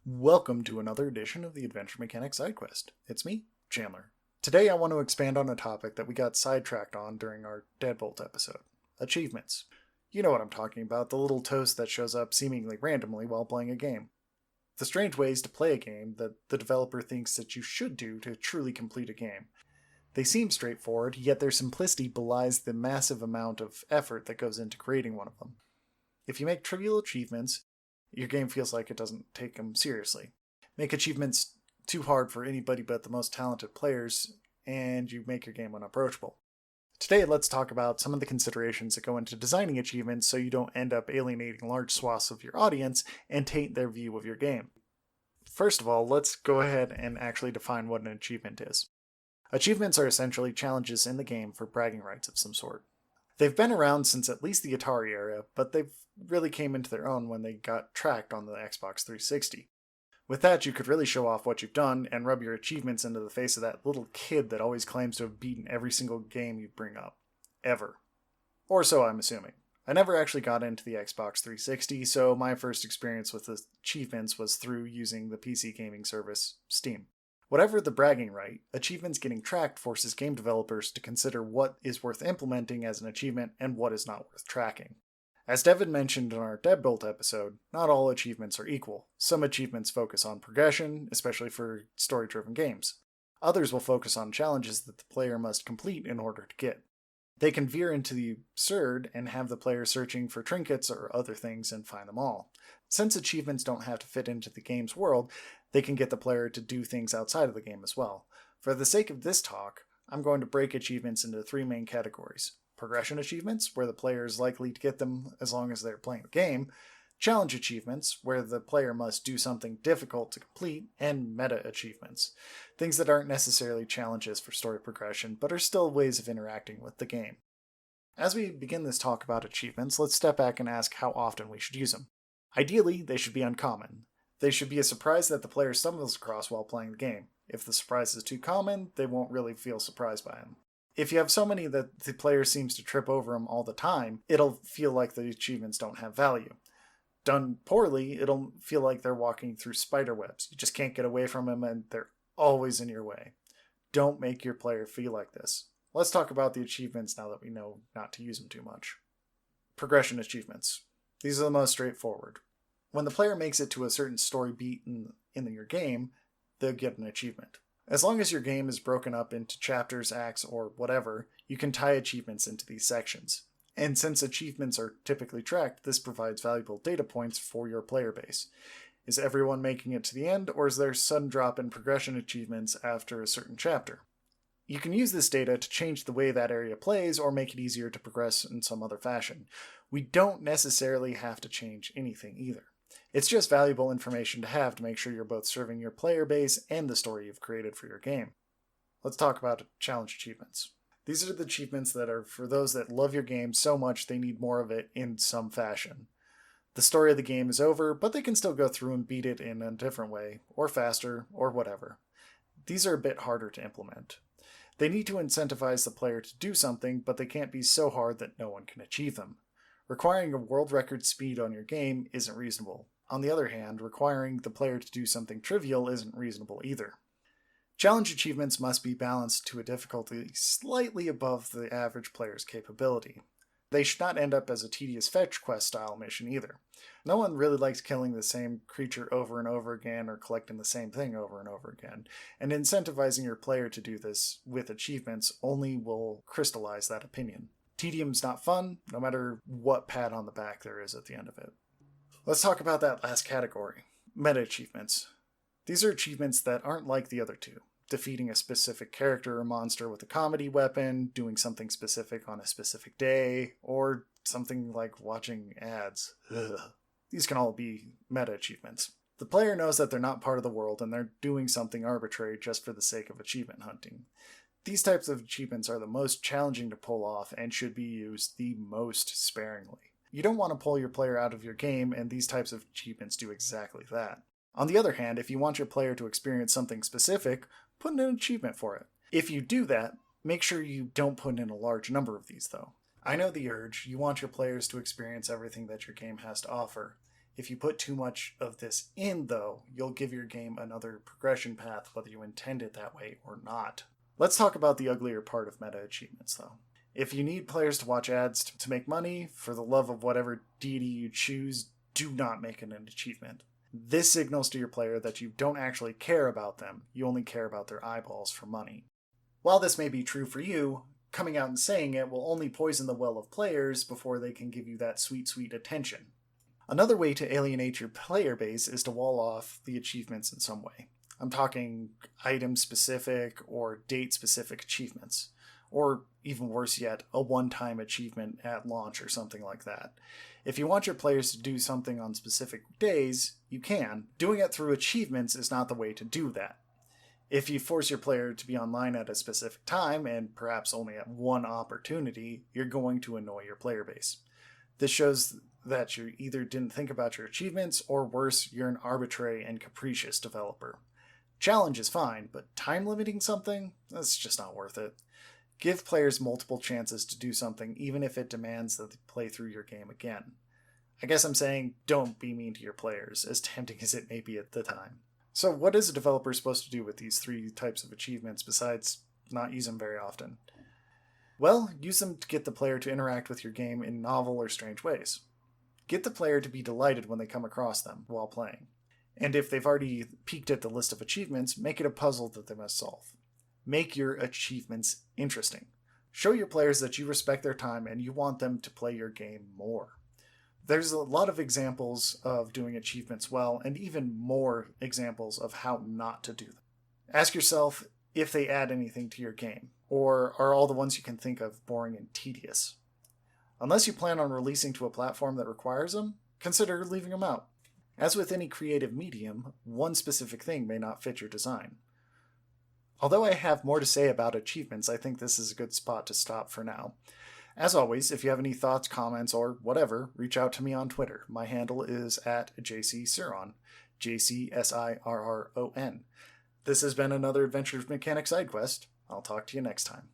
Welcome to another edition of the Adventure Mechanics Side Quest. It's me, Chandler. Today I want to expand on a topic that we got sidetracked on during our Deadbolt episode. Achievements. You know what I'm talking about, the little toast that shows up seemingly randomly while playing a game. The strange ways to play a game that the developer thinks that you should do to truly complete a game. They seem straightforward, yet their simplicity belies the massive amount of effort that goes into creating one of them. If you make trivial achievements, your game feels like it doesn't take them seriously. Make achievements too hard for anybody but the most talented players, and you make your game unapproachable. Today, let's talk about some of the considerations that go into designing achievements so you don't end up alienating large swaths of your audience and taint their view of your game. First of all, let's go ahead and actually define what an achievement is. Achievements are essentially challenges in the game for bragging rights of some sort. They've been around since at least the Atari era, but they've really came into their own when they got tracked on the Xbox 360. With that, you could really show off what you've done and rub your achievements into the face of that little kid that always claims to have beaten every single game you bring up. Ever. Or so I'm assuming. I never actually got into the Xbox 360, so my first experience with the achievements was through using the PC gaming service, Steam. Whatever the bragging right, achievements getting tracked forces game developers to consider what is worth implementing as an achievement and what is not worth tracking. As Devin mentioned in our Deadbolt episode, not all achievements are equal. Some achievements focus on progression, especially for story-driven games. Others will focus on challenges that the player must complete in order to get. They can veer into the absurd and have the player searching for trinkets or other things and find them all. Since achievements don't have to fit into the game's world, they can get the player to do things outside of the game as well. For the sake of this talk, I'm going to break achievements into three main categories. Progression achievements, where the player is likely to get them as long as they're playing the game. Challenge achievements, where the player must do something difficult to complete. And meta achievements, things that aren't necessarily challenges for story progression, but are still ways of interacting with the game. As we begin this talk about achievements, let's step back and ask how often we should use them. Ideally, they should be uncommon. They should be a surprise that the player stumbles across while playing the game. If the surprise is too common, they won't really feel surprised by them. If you have so many that the player seems to trip over them all the time, it'll feel like the achievements don't have value. Done poorly, it'll feel like they're walking through spider webs. You just can't get away from them and they're always in your way. Don't make your player feel like this. Let's talk about the achievements now that we know not to use them too much. Progression achievements. These are the most straightforward. When the player makes it to a certain story beat in your game, they'll get an achievement. As long as your game is broken up into chapters, acts, or whatever, you can tie achievements into these sections. And since achievements are typically tracked, this provides valuable data points for your player base. Is everyone making it to the end, or is there a sudden drop in progression achievements after a certain chapter? You can use this data to change the way that area plays or make it easier to progress in some other fashion. We don't necessarily have to change anything either. It's just valuable information to have to make sure you're both serving your player base and the story you've created for your game. Let's talk about challenge achievements. These are the achievements that are for those that love your game so much they need more of it in some fashion. The story of the game is over, but they can still go through and beat it in a different way, or faster, or whatever. These are a bit harder to implement. They need to incentivize the player to do something, but they can't be so hard that no one can achieve them. Requiring a world record speed on your game isn't reasonable. On the other hand, requiring the player to do something trivial isn't reasonable either. Challenge achievements must be balanced to a difficulty slightly above the average player's capability. They should not end up as a tedious fetch quest style mission either. No one really likes killing the same creature over and over again or collecting the same thing over and over again, and incentivizing your player to do this with achievements only will crystallize that opinion. Tedium's not fun, no matter what pat on the back there is at the end of it. Let's talk about that last category, meta achievements. These are achievements that aren't like the other two. Defeating a specific character or monster with a comedy weapon, doing something specific on a specific day, or something like watching ads. Ugh. These can all be meta achievements. The player knows that they're not part of the world and they're doing something arbitrary just for the sake of achievement hunting. These types of achievements are the most challenging to pull off and should be used the most sparingly. You don't want to pull your player out of your game, and these types of achievements do exactly that. On the other hand, if you want your player to experience something specific, put in an achievement for it. If you do that, make sure you don't put in a large number of these though. I know the urge, you want your players to experience everything that your game has to offer. If you put too much of this in, though, you'll give your game another progression path whether you intend it that way or not. Let's talk about the uglier part of meta achievements, though. If you need players to watch ads to make money, for the love of whatever deity you choose, do not make it an achievement. This signals to your player that you don't actually care about them, you only care about their eyeballs for money. While this may be true for you, coming out and saying it will only poison the well of players before they can give you that sweet, sweet attention. Another way to alienate your player base is to wall off the achievements in some way. I'm talking item-specific or date-specific achievements. Or even worse yet, a one-time achievement at launch or something like that. If you want your players to do something on specific days, you can. Doing it through achievements is not the way to do that. If you force your player to be online at a specific time, and perhaps only at one opportunity, you're going to annoy your player base. This shows that you either didn't think about your achievements, or worse, you're an arbitrary and capricious developer. Challenge is fine, but time limiting something? That's just not worth it. Give players multiple chances to do something, even if it demands that they play through your game again. I guess I'm saying don't be mean to your players, as tempting as it may be at the time. So what is a developer supposed to do with these three types of achievements besides not use them very often? Well, use them to get the player to interact with your game in novel or strange ways. Get the player to be delighted when they come across them while playing. And if they've already peeked at the list of achievements, make it a puzzle that they must solve. Make your achievements interesting. Show your players that you respect their time and you want them to play your game more. There's a lot of examples of doing achievements well, and even more examples of how not to do them. Ask yourself if they add anything to your game, or are all the ones you can think of boring and tedious? Unless you plan on releasing to a platform that requires them, consider leaving them out. As with any creative medium, one specific thing may not fit your design. Although I have more to say about achievements, I think this is a good spot to stop for now. As always, if you have any thoughts, comments, or whatever, reach out to me on Twitter. My handle is @JCSirron, JCSIRRON. This has been another Adventure Mechanic Side Quest. I'll talk to you next time.